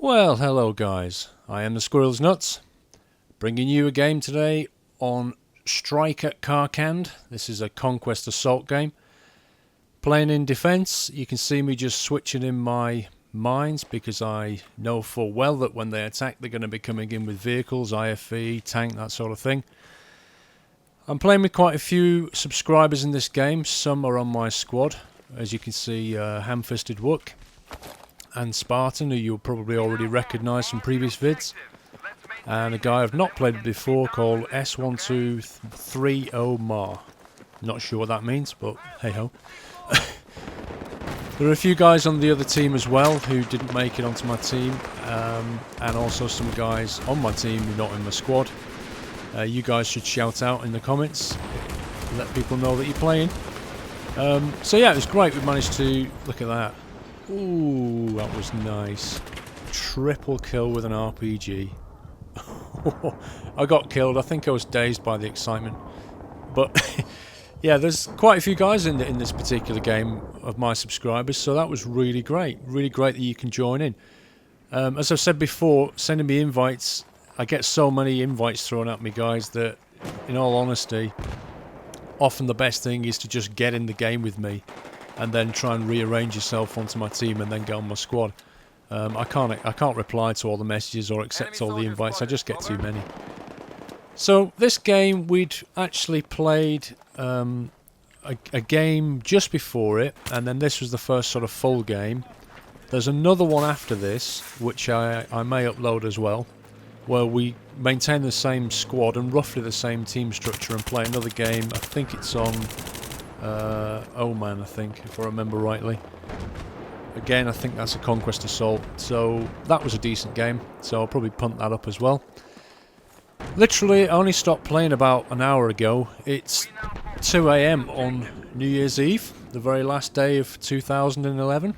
Well, hello guys, I am the Squirrel's Nuts, bringing you a game today on Strike at Karkand. This is a conquest assault game. Playing in defence, you can see me just switching in my mines because I know full well that when they attack they're going to be coming in with vehicles, IFV, tank, that sort of thing. I'm playing with quite a few subscribers in this game. Some are on my squad, as you can see, Ham-Fisted Wook and Spartan, who you'll probably already recognise from previous vids, and a guy I've not played before called S1230 Mar. Not sure what that means, but hey ho. There are a few guys on the other team as well who didn't make it onto my team, and also some guys on my team who are not in my squad. You guys should shout out in the comments, let people know that you're playing. So yeah, it was great. We managed to look at that. Ooh, that was nice. Triple kill with an RPG. I got killed. I think I was dazed by the excitement. But yeah, there's quite a few guys in this particular game of my subscribers, so that was really great. Really great that you can join in. As I've said before, sending me invites. I get so many invites thrown at me, guys, that in all honesty, often the best thing is to just get in the game with me and then try and rearrange yourself onto my team and then get on my squad. I can't reply to all the messages or accept all the invites. I just get too many. So this game, we'd actually played a game just before it, and then this was the first sort of full game. There's another one after this, which I may upload as well, where we maintain the same squad and roughly the same team structure and play another game. I think it's on Oman, I think, if I remember rightly. Again, I think that's a Conquest Assault, so that was a decent game, so I'll probably punt that up as well. Literally, I only stopped playing about an hour ago. It's 2 AM on New Year's Eve, the very last day of 2011.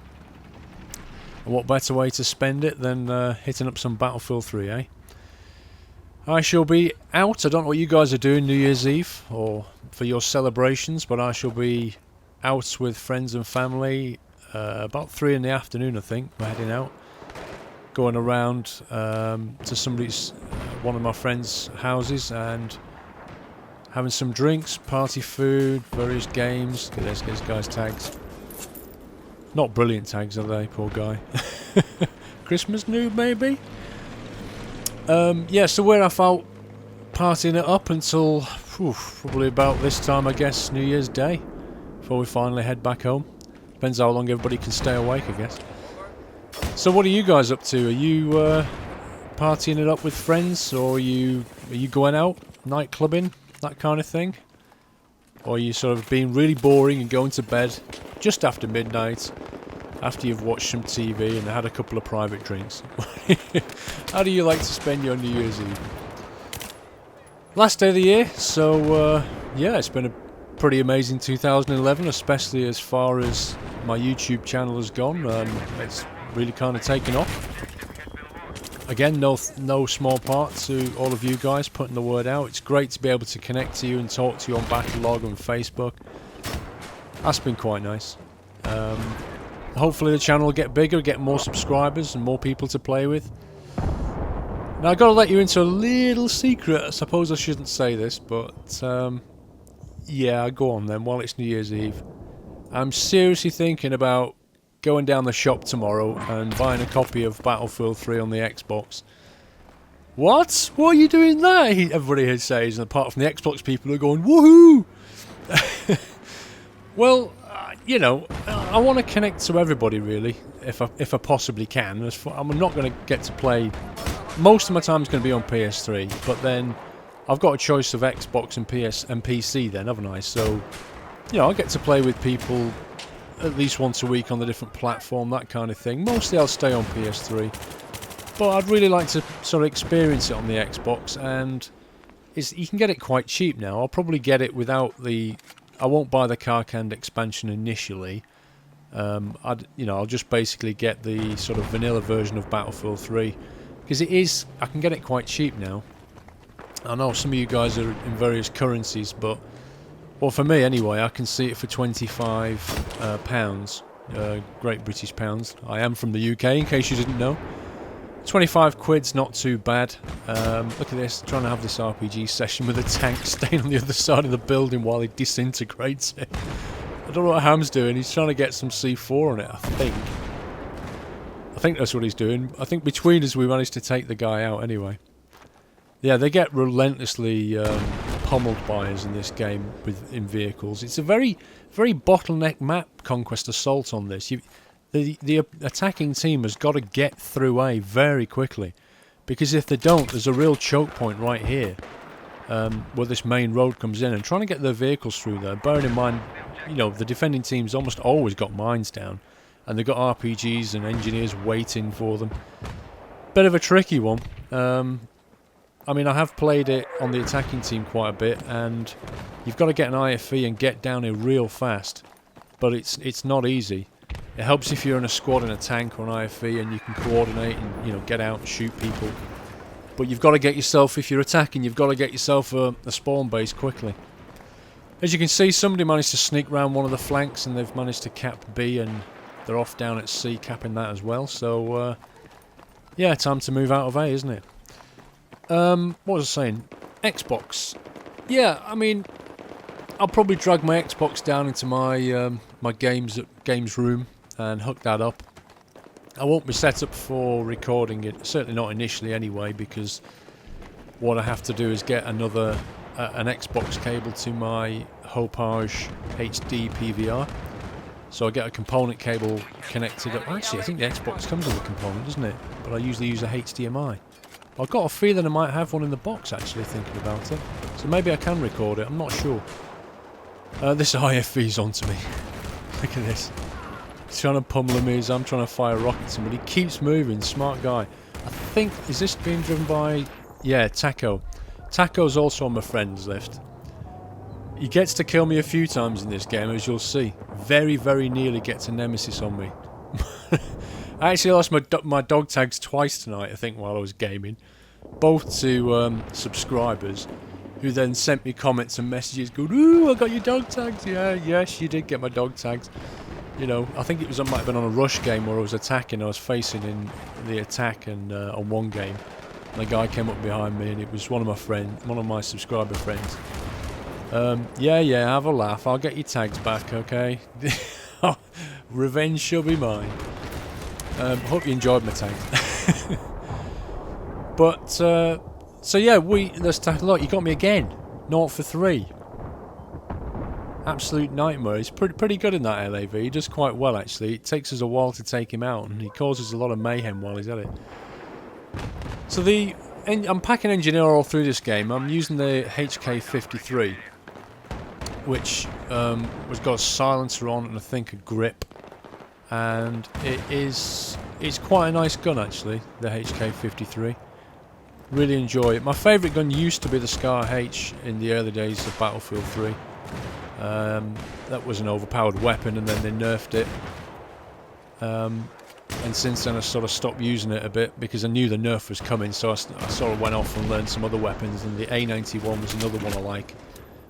And what better way to spend it than hitting up some Battlefield 3, eh? I shall be out. I don't know what you guys are doing New Year's Eve or for your celebrations, but I shall be out with friends and family about 3 in the afternoon, I think. We're heading out, going around to one of my friends' houses and having some drinks, party food, various games. Look at this guy's tags. Not brilliant tags, are they? Poor guy. Christmas noob, maybe? Yeah, so where I felt partying it up until probably about this time, I guess, New Year's Day, before we finally head back home. Depends how long everybody can stay awake, I guess. So what are you guys up to? Are you partying it up with friends, or are you going out, night clubbing, that kind of thing? Or are you sort of being really boring and going to bed just after midnight, after you've watched some TV and had a couple of private drinks? How do you like to spend your New Year's Eve? Last day of the year, so yeah, it's been a pretty amazing 2011, especially as far as my YouTube channel has gone. It's really kind of taken off. Again, no small part to all of you guys putting the word out. It's great to be able to connect to you and talk to you on Battlelog and Facebook. That's been quite nice. Hopefully the channel will get bigger, get more subscribers and more people to play with. Now I've got to let you into a little secret. I suppose I shouldn't say this, but yeah, go on then, while it's New Year's Eve. I'm seriously thinking about going down the shop tomorrow and buying a copy of Battlefield 3 on the Xbox. What? Why are you doing that? Everybody here says, and apart from the Xbox people are going, woohoo! Well, you know, I want to connect to everybody really, if I possibly can. I'm not going to get to play. Most of my time is going to be on PS3, but then I've got a choice of Xbox and PC then, haven't I? So, you know, I get to play with people at least once a week on the different platform, that kind of thing. Mostly I'll stay on PS3, but I'd really like to sort of experience it on the Xbox, and you can get it quite cheap now. I'll probably get it without the. I won't buy the Karkand expansion initially. I'll just basically get the sort of vanilla version of Battlefield 3, because I can get it quite cheap now. I know some of you guys are in various currencies, but well, for me anyway, I can see it for £25, Great British pounds. I am from the UK, in case you didn't know. 25 quid's not too bad. Look at this, trying to have this RPG session with a tank staying on the other side of the building while he disintegrates it. I don't know what Ham's doing. He's trying to get some C4 on it, I think. I think that's what he's doing. I think between us we managed to take the guy out anyway. Yeah, they get relentlessly pummeled by us in this game in vehicles. It's a very, very bottleneck map, Conquest Assault, on this. The attacking team has got to get through A very quickly, because if they don't, there's a real choke point right here, where this main road comes in, and trying to get their vehicles through there, bearing in mind, you know, the defending team's almost always got mines down, and they've got RPGs and engineers waiting for them. Bit of a tricky one. I mean, I have played it on the attacking team quite a bit, and you've got to get an IFE and get down here real fast, but it's not easy. It helps if you're in a squad in a tank or an IFE and you can coordinate and, you know, get out and shoot people. But you've got to get yourself, if you're attacking, you've got to get yourself a spawn base quickly. As you can see, somebody managed to sneak round one of the flanks and they've managed to cap B, and they're off down at C capping that as well. So, yeah, time to move out of A, isn't it? What was I saying? Xbox. Yeah, I mean, I'll probably drag my Xbox down into my my games room and hook that up. I won't be set up for recording it, certainly not initially anyway, because what I have to do is get another an Xbox cable to my Hopage HD PVR. So I get a component cable connected up. Actually, I think the Xbox comes with a component, doesn't it? But I usually use a HDMI. I've got a feeling I might have one in the box, actually, thinking about it. So maybe I can record it, I'm not sure. This IFV's onto me. Look at this. He's trying to pummel me as I'm trying to fire rockets at him, but he keeps moving, smart guy. I think, is this being driven by... Yeah, Taco. Taco's also on my friends list. He gets to kill me a few times in this game, as you'll see. Very, very nearly gets a nemesis on me. I actually lost my dog tags twice tonight, I think, while I was gaming. Both to subscribers, who then sent me comments and messages going, "Ooh, I got your dog tags." Yeah, yes, you did get my dog tags. You know, I think it was, might have been on a rush game where I was attacking. I was facing in the attack, and on one game, and a guy came up behind me, and it was one of my subscriber friends. Yeah, have a laugh. I'll get your tags back, okay? Revenge shall be mine. Hope you enjoyed my tags. But, so yeah, let's tackle a lot. You got me again. 0 for 3. Absolute nightmare. He's pretty good in that LAV. He does quite well, actually. It takes us a while to take him out, and he causes a lot of mayhem while he's at it. So I'm packing engineer all through this game. I'm using the HK53, which has got a silencer on and I think a grip. And it's quite a nice gun, actually, the HK53. Really enjoy it. My favourite gun used to be the Scar H in the early days of Battlefield 3. That was an overpowered weapon, and then they nerfed it. And since then I sort of stopped using it a bit because I knew the nerf was coming, so I sort of went off and learned some other weapons, and the A91 was another one I like,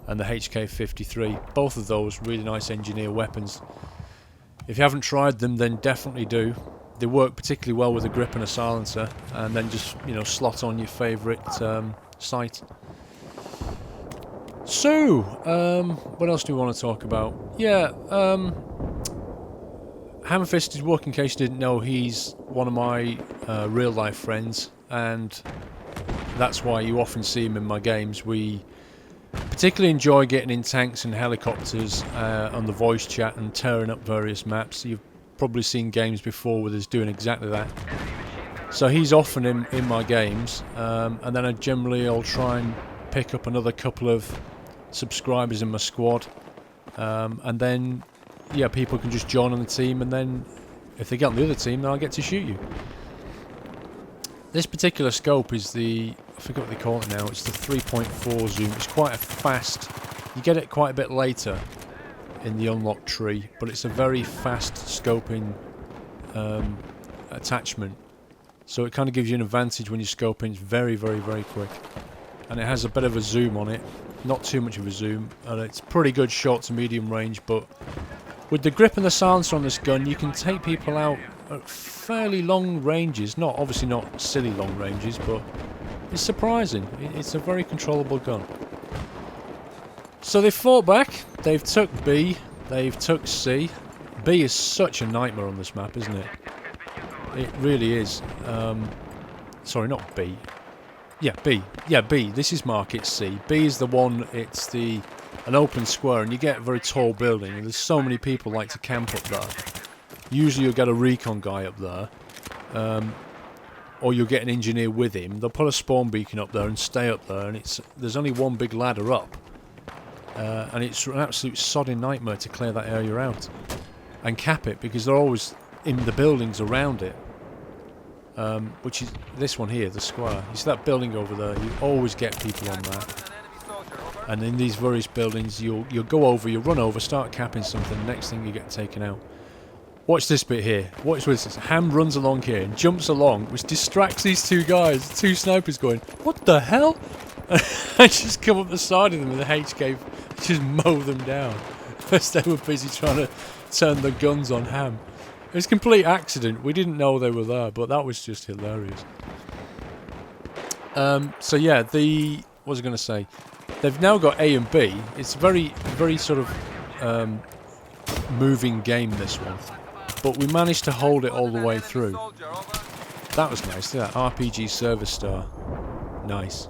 and the HK53. Both of those really nice engineer weapons. If you haven't tried them, then definitely do. They work particularly well with a grip and a silencer, and then just, you know, slot on your favourite sight. So, what else do we want to talk about? Yeah, Hammerfist is working, in case you didn't know. He's one of my real life friends, and that's why you often see him in my games. We particularly enjoy getting in tanks and helicopters on the voice chat and tearing up various maps. You've probably seen games before with us doing exactly that. So he's often in my games, and then I'll try and pick up another couple of subscribers in my squad, and then yeah, people can just join on the team, and then if they get on the other team, then I'll get to shoot you. This particular scope is I forget what they call it now, it's the 3.4 zoom. It's quite a fast, you get it quite a bit later in the unlock tree, but it's a very fast scoping attachment. So it kind of gives you an advantage when you're scoping. It's very, very, very quick. And it has a bit of a zoom on it, not too much of a zoom, and it's pretty good short to medium range, but with the grip and the silencer on this gun, you can take people out at fairly long ranges. Not obviously not silly long ranges, but it's surprising. It's a very controllable gun. So they fought back. They've took B. They've took C. B is such a nightmare on this map, isn't it? It really is. Sorry, not B. Yeah, B. Yeah, B. This is market C. B is the one, it's an open square, and you get a very tall building, and there's so many people like to camp up there. Usually you'll get a recon guy up there, or you'll get an engineer with him. They'll put a spawn beacon up there and stay up there, and there's only one big ladder up. And it's an absolute sodding nightmare to clear that area out and cap it, because they're always in the buildings around it, which is this one here, the square. You see that building over there? You always get people on that. And in these various buildings, you'll go over, you'll run over, start capping something. Next thing you get taken out. Watch this bit here. Watch this. Ham runs along here and jumps along, which distracts these two guys. Two snipers going, "What the hell?" I just come up the side of them with the HK, just mow them down as they were busy trying to turn the guns on Ham. It was a complete accident. We didn't know they were there, but that was just hilarious. So yeah, what was I going to say? They've now got A and B. It's a very, very sort of moving game, this one. But we managed to hold it all the way through. That was nice. See that? RPG service star. Nice.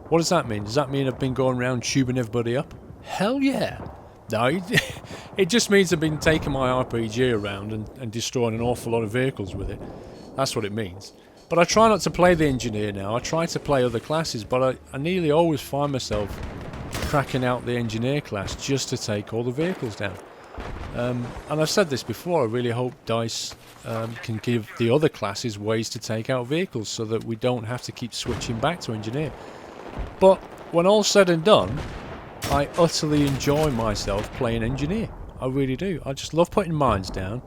What does that mean? Does that mean I've been going around tubing everybody up? Hell yeah! No, it just means I've been taking my RPG around and destroying an awful lot of vehicles with it. That's what it means. But I try not to play the engineer now. I try to play other classes, but I nearly always find myself cracking out the engineer class just to take all the vehicles down. And I've said this before, I really hope DICE can give the other classes ways to take out vehicles so that we don't have to keep switching back to engineer. But when all's said and done, I utterly enjoy myself playing engineer. I really do. I just love putting mines down,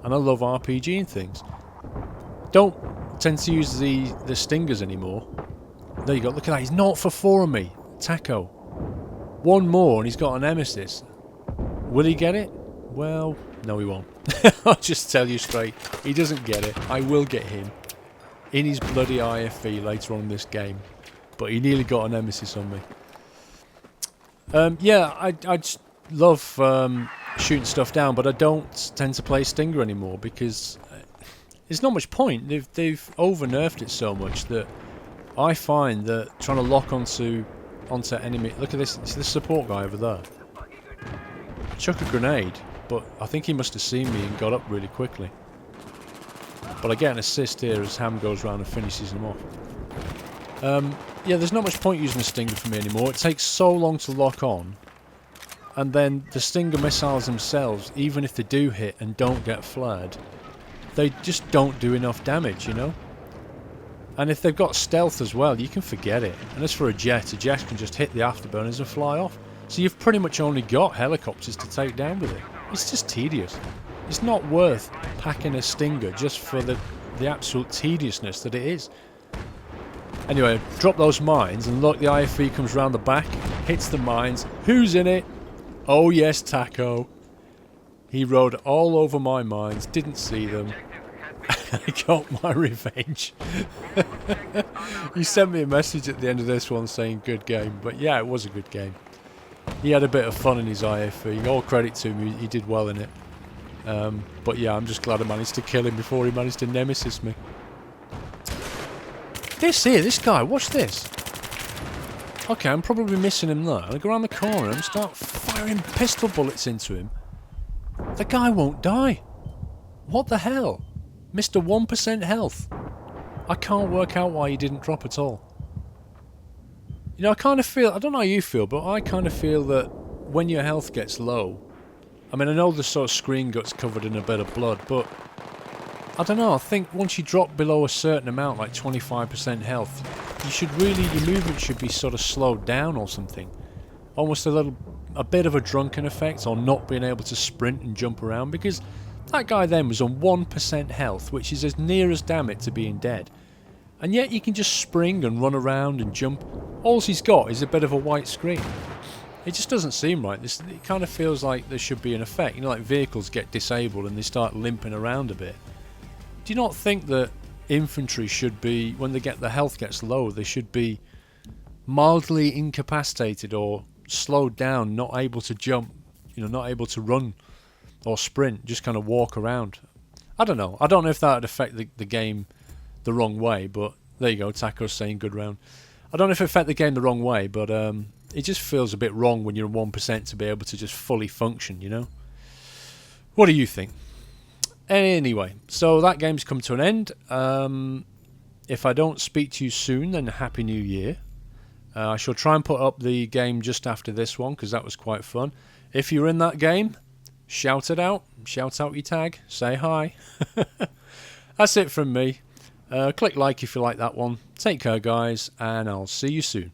and I love RPGing things. Don't tend to use the stingers anymore. There you go, look at that, he's 0 for 4 on me. Taco. One more and he's got an nemesis. Will he get it? Well, no he won't. I'll just tell you straight, he doesn't get it. I will get him in his bloody IFE later on in this game. But he nearly got a nemesis on me. Yeah, I just love shooting stuff down, but I don't tend to play Stinger anymore because there's not much point. They've over-nerfed it so much that I find that trying to lock onto enemy... Look at this, it's this support guy over there. Chuck a grenade, but I think he must have seen me and got up really quickly. But I get an assist here as Ham goes around and finishes him off. Yeah, there's not much point using the Stinger for me anymore. It takes so long to lock on. And then the Stinger missiles themselves, even if they do hit and don't get flared, they just don't do enough damage, you know? And if they've got stealth as well, you can forget it. And as for a jet can just hit the afterburners and fly off. So you've pretty much only got helicopters to take down with it. It's just tedious. It's not worth packing a Stinger just for the absolute tediousness that it is. Anyway, drop those mines, and look, the IFE comes round the back, hits the mines. Who's in it? Oh yes, Taco. He rode all over my mines, didn't see them. I got my revenge. He sent me a message at the end of this one saying good game, but yeah, it was a good game. He had a bit of fun in his IFE, all credit to him, he did well in it. But yeah, I'm just glad I managed to kill him before he managed to nemesis me. This guy, watch this. Okay, I'm probably missing him there. I go around the corner and start firing pistol bullets into him. The guy won't die. What the hell? Mr. 1% health. I can't work out why he didn't drop at all. You know, I kind of feel, I don't know how you feel, but I kind of feel that when your health gets low, I mean, I know the sort of screen gets covered in a bit of blood, but I don't know, I think once you drop below a certain amount, like 25% health, you should really, your movement should be sort of slowed down or something. Almost a bit of a drunken effect, or not being able to sprint and jump around, because that guy then was on 1% health, which is as near as damn it to being dead. And yet you can just spring and run around and jump. All he's got is a bit of a white screen. It just doesn't seem right. It kind of feels like there should be an effect. You know, like vehicles get disabled and they start limping around a bit. do you not think that infantry should be, when they get, the health gets low, they should be mildly incapacitated or slowed down, not able to jump, you know, not able to run or sprint, just kind of walk around? I don't know. I don't know if that would affect the game the wrong way, but there you go, Taco's saying good round. I don't know if it affect the game the wrong way, but it just feels a bit wrong when you're 1% to be able to just fully function, you know? What do you think? Anyway, so that game's come to an end. If I don't speak to you soon, then Happy New Year. I shall try and put up the game just after this one, because that was quite fun. If you're in that game, shout it out. Shout out your tag. Say hi. That's it from me. Click like if you like that one. Take care, guys, and I'll see you soon.